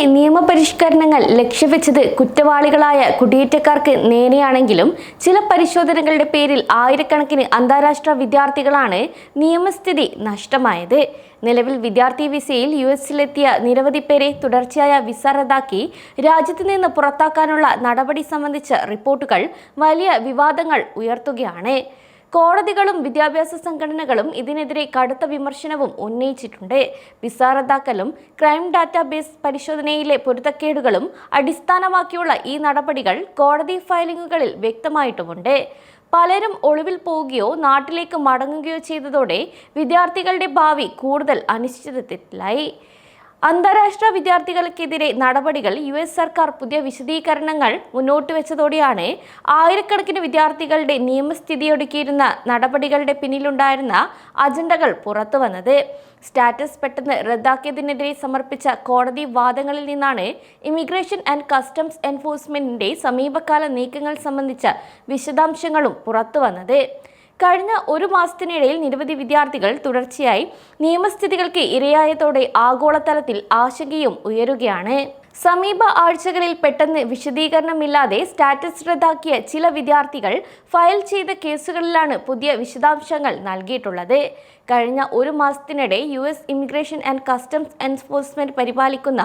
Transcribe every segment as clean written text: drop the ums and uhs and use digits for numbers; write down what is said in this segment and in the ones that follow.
നിയമപരിഷ്കരണങ്ങൾ ലക്ഷ്യവെച്ചത് കുറ്റവാളികളായ കുടിയേറ്റക്കാർക്ക് നേരെയാണെങ്കിലും ചില പരിശോധനകളുടെ പേരിൽ ആയിരക്കണക്കിന് അന്താരാഷ്ട്ര വിദ്യാർത്ഥികളാണ് നിയമസ്ഥിതി നഷ്ടമായത്. നിലവിൽ വിദ്യാർത്ഥി വിസയിൽ യുഎസിലെത്തിയ നിരവധി പേരെ തുടർച്ചയായ വിസ റദ്ദാക്കി രാജ്യത്ത് നിന്ന് പുറത്താക്കാനുള്ള നടപടി സംബന്ധിച്ച റിപ്പോർട്ടുകൾ വലിയ വിവാദങ്ങൾ ഉയർത്തുകയാണ്. കോടതികളും വിദ്യാഭ്യാസ സംഘടനകളും ഇതിനെതിരെ കടുത്ത വിമർശനവും ഉന്നയിച്ചിട്ടുണ്ട്. വിസ റദ്ദാക്കലും ക്രൈം ഡാറ്റാബേസ് പരിശോധനയിലെ പൊരുത്തക്കേടുകളും അടിസ്ഥാനമാക്കിയുള്ള ഈ നടപടികൾ കോടതി ഫയലിംഗുകളിൽ വ്യക്തമായിട്ടുമുണ്ട്. പലരും ഒളിവിൽ പോവുകയോ നാട്ടിലേക്ക് മടങ്ങുകയോ ചെയ്തതോടെ വിദ്യാർത്ഥികളുടെ ഭാവി കൂടുതൽ അനിശ്ചിതത്വത്തിലായി. അന്താരാഷ്ട്ര വിദ്യാർത്ഥികൾക്കെതിരെ നടപടികൾ US സർക്കാർ പുതിയ വിശദീകരണങ്ങൾ മുന്നോട്ട് വെച്ചതോടെയാണ് ആയിരക്കണക്കിന് വിദ്യാർത്ഥികളുടെ നിയമസ്ഥിതിയൊടുക്കിയിരുന്ന നടപടികളുടെ പിന്നിലുണ്ടായിരുന്ന അജണ്ടകൾ പുറത്തു വന്നത്. സ്റ്റാറ്റസ് പെട്ടെന്ന് റദ്ദാക്കിയതിനെതിരെ സമർപ്പിച്ച കോടതി വാദങ്ങളിൽ നിന്നാണ് ഇമിഗ്രേഷൻ ആൻഡ് കസ്റ്റംസ് എൻഫോഴ്സ്മെന്റിന്റെ സമീപകാല നീക്കങ്ങൾ സംബന്ധിച്ച വിശദാംശങ്ങളും പുറത്തു വന്നത്. കഴിഞ്ഞ ഒരു മാസത്തിനിടയിൽ നിരവധി വിദ്യാർത്ഥികൾ തുടർച്ചയായി നിയമസ്ഥിതികൾക്ക് ഇരയായതോടെ ആഗോളതലത്തിൽ ആശങ്കയും ഉയരുകയാണ്. സമീപ ആഴ്ചകളിൽ പെട്ടെന്ന് വിശദീകരണമില്ലാതെ സ്റ്റാറ്റസ് റദ്ദാക്കിയ ചില വിദ്യാർത്ഥികൾ ഫയൽ ചെയ്ത കേസുകളിലാണ് പുതിയ വിശദാംശങ്ങൾ നൽകിയിട്ടുള്ളത്. കഴിഞ്ഞ ഒരു മാസത്തിനിടെ US immigration and customs enforcement പരിപാലിക്കുന്ന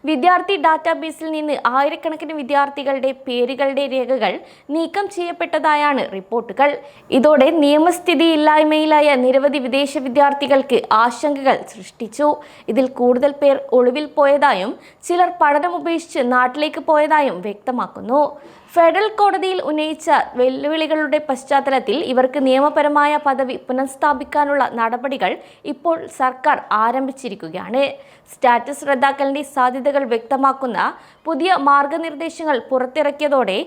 വിദ്യാർത്ഥി ഡാറ്റാബേസിൽ നിന്ന് ആയിരക്കണക്കിന് വിദ്യാർത്ഥികളുടെ പേരുകളുടെ രേഖകൾ നീക്കം ചെയ്യപ്പെട്ടതായാണ് റിപ്പോർട്ടുകൾ. ഇതോടെ നിയമസ്ഥിതിയില്ലായ്മയിലായ നിരവധി വിദേശ വിദ്യാർത്ഥികൾക്ക് ആശങ്കകൾ സൃഷ്ടിച്ചു. ഇതിൽ കൂടുതൽ പേർ ഒളിവിൽ പോയതായും ചിലർ പഠനമുപേക്ഷിച്ച് നാട്ടിലേക്ക് പോയതായും വ്യക്തമാക്കുന്നു. ഫെഡറൽ കോടതിയിൽ ഉന്നയിച്ച വെല്ലുവിളികളുടെ പശ്ചാത്തലത്തിൽ ഇവർക്ക് നിയമപരമായ പദവി പുനഃസ്ഥാപിക്കാനുള്ള നടപടികൾ ഇപ്പോൾ സർക്കാർ ആരംഭിച്ചിരിക്കുകയാണ്. സ്റ്റാറ്റസ് റദ്ദാക്കലിന്റെ സാധ്യതകൾ വ്യക്തമാക്കുന്ന പുതിയ മാർഗനിർദ്ദേശങ്ങൾ പുറത്തിറക്കിയതോടെ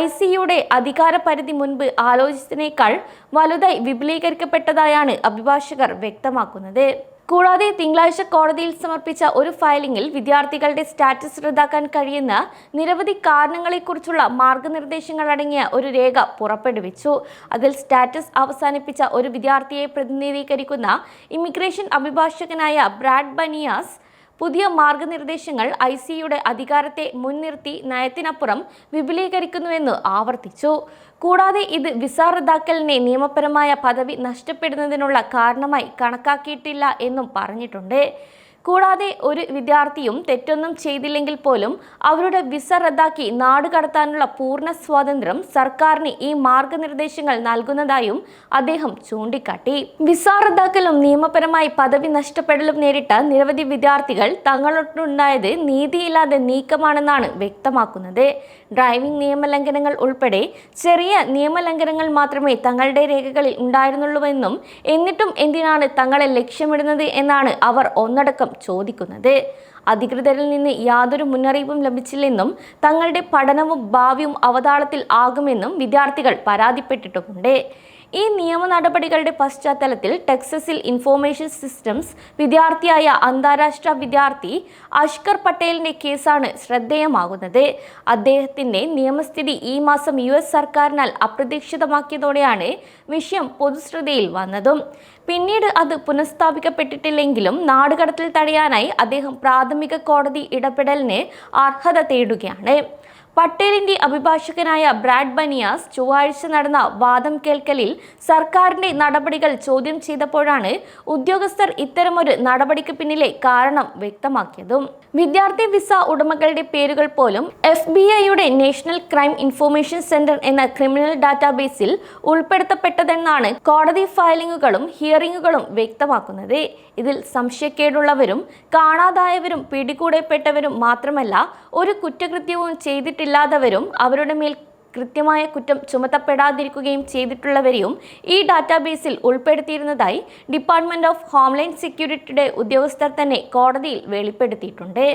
ICയുടെ അധികാര പരിധി മുൻപ് ആലോചിച്ചതിനേക്കാൾ വലുതായി വിപുലീകരിക്കപ്പെട്ടതായാണ് അഭിഭാഷകർ വ്യക്തമാക്കുന്നത്. കൂടാതെ തിങ്കളാഴ്ച കോടതിയിൽ സമർപ്പിച്ച ഒരു ഫയലിംഗിൽ വിദ്യാർത്ഥികളുടെ സ്റ്റാറ്റസ് റദ്ദാക്കാൻ കഴിയുന്ന നിരവധി കാരണങ്ങളെക്കുറിച്ചുള്ള മാർഗനിർദ്ദേശങ്ങൾ അടങ്ങിയ ഒരു രേഖ പുറപ്പെടുവിച്ചു. അതിൽ സ്റ്റാറ്റസ് അവസാനിപ്പിച്ച ഒരു വിദ്യാർത്ഥിയെ പ്രതിനിധീകരിക്കുന്ന ഇമിഗ്രേഷൻ അഭിഭാഷകനായ ബ്രാഡ് ബനിയാസ് പുതിയ മാർഗനിർദ്ദേശങ്ങൾ ICയുടെ അധികാരത്തെ മുൻനിർത്തി നയത്തിനപ്പുറം വിപുലീകരിക്കുന്നുവെന്ന് ആവർത്തിച്ചു. കൂടാതെ ഇത് വിസ റദ്ദാക്കലിനെ നിയമപരമായ പദവി നഷ്ടപ്പെടുന്നതിനുള്ള കാരണമായി കണക്കാക്കിയിട്ടില്ല എന്നും പറഞ്ഞിട്ടുണ്ട്. കൂടാതെ ഒരു വിദ്യാർത്ഥിയും തെറ്റൊന്നും ചെയ്തില്ലെങ്കിൽ പോലും അവരുടെ വിസ റദ്ദാക്കി നാട് കടത്താനുള്ള പൂർണ്ണ സ്വാതന്ത്ര്യം സർക്കാരിന് ഈ മാർഗനിർദ്ദേശങ്ങൾ നൽകുന്നതായും അദ്ദേഹം ചൂണ്ടിക്കാട്ടി. വിസ റദ്ദാക്കലും നിയമപരമായി പദവി നഷ്ടപ്പെടലും നേരിട്ട നിരവധി വിദ്യാർത്ഥികൾ തങ്ങളോടുണ്ടായത് നീതിയില്ലാതെ നീക്കമാണെന്നാണ് വ്യക്തമാക്കുന്നത്. ഡ്രൈവിംഗ് നിയമലംഘനങ്ങൾ ഉൾപ്പെടെ ചെറിയ നിയമലംഘനങ്ങൾ മാത്രമേ തങ്ങളുടെ രേഖകളിൽ ഉണ്ടായിരുന്നുള്ളൂവെന്നും എന്നിട്ടും എന്തിനാണ് തങ്ങളെ ലക്ഷ്യമിടുന്നത് എന്നാണ് അവർ ഒന്നടക്കം ചോദിക്കുന്നത്. അധികൃതരിൽ നിന്ന് യാതൊരു മുന്നറിയിപ്പും ലഭിച്ചില്ലെന്നും തങ്ങളുടെ പഠനവും ഭാവിയും അവതാളത്തിൽ ആകുമെന്നും വിദ്യാർത്ഥികൾ പരാതിപ്പെട്ടിട്ടുമുണ്ട്. ഈ നിയമ നടപടികളുടെ പശ്ചാത്തലത്തിൽ ടെക്സസിൽ ഇൻഫോർമേഷൻ സിസ്റ്റംസ് വിദ്യാർത്ഥിയായ അന്താരാഷ്ട്ര വിദ്യാർത്ഥി അഷ്കർ പട്ടേലിന്റെ കേസാണ് ശ്രദ്ധേയമാകുന്നത്. അദ്ദേഹത്തിന്റെ നിയമസ്ഥിതി ഈ മാസം US സർക്കാരിനാൽ അപ്രതീക്ഷിതമാക്കിയതോടെയാണ് വിഷയം പൊതുശ്രദ്ധയിൽ വന്നതും. പിന്നീട് അത് പുനഃസ്ഥാപിക്കപ്പെട്ടിട്ടില്ലെങ്കിലും നാടുകടത്തൽ തടയാനായി അദ്ദേഹം പ്രാഥമിക കോടതി ഇടപെടലിന് അർഹത തേടുകയാണ്. പട്ടേലിന്റെ അഭിഭാഷകനായ ബ്രാഡ് ബനിയാസ് ചൊവ്വാഴ്ച നടന്ന വാദം കേൾക്കലിൽ സർക്കാരിന്റെ നടപടികൾ ചോദ്യം ചെയ്തപ്പോഴാണ് ഉദ്യോഗസ്ഥർ ഇത്തരമൊരു നടപടിക്ക് പിന്നിലെ കാരണം വ്യക്തമാക്കിയതും. വിദ്യാർത്ഥി വിസ ഉടമകളുടെ പേരുകൾ പോലും FBIയുടെ നാഷണൽ ക്രൈം ഇൻഫോർമേഷൻ സെന്റർ എന്ന ക്രിമിനൽ ഡാറ്റാബേസിൽ ഉൾപ്പെടുത്തപ്പെട്ടതെന്നാണ് കോടതി ഫയലിംഗുകളും ഹിയറിംഗുകളും വ്യക്തമാക്കുന്നത്. ഇതിൽ സംശയക്കേടുള്ളവരും കാണാതായവരും പിടികൂടപ്പെട്ടവരും മാത്രമല്ല, ഒരു കുറ്റകൃത്യവും ചെയ്തിട്ടില്ലാത്തവരും അവരുടെ മേൽ കൃത്യമായ കുറ്റം ചുമത്തപ്പെടാതിരിക്കുകയും ചെയ്തിട്ടുള്ളവരെയും ഈ ഡാറ്റാബേസിൽ ഉൾപ്പെടുത്തിയിരുന്നതായി ഡിപ്പാർട്ട്മെന്റ് ഓഫ് ഹോംലാൻഡ് സെക്യൂരിറ്റിയുടെ ഉദ്യോഗസ്ഥർ തന്നെ കോടതിയിൽ വെളിപ്പെടുത്തിയിട്ടുണ്ട്.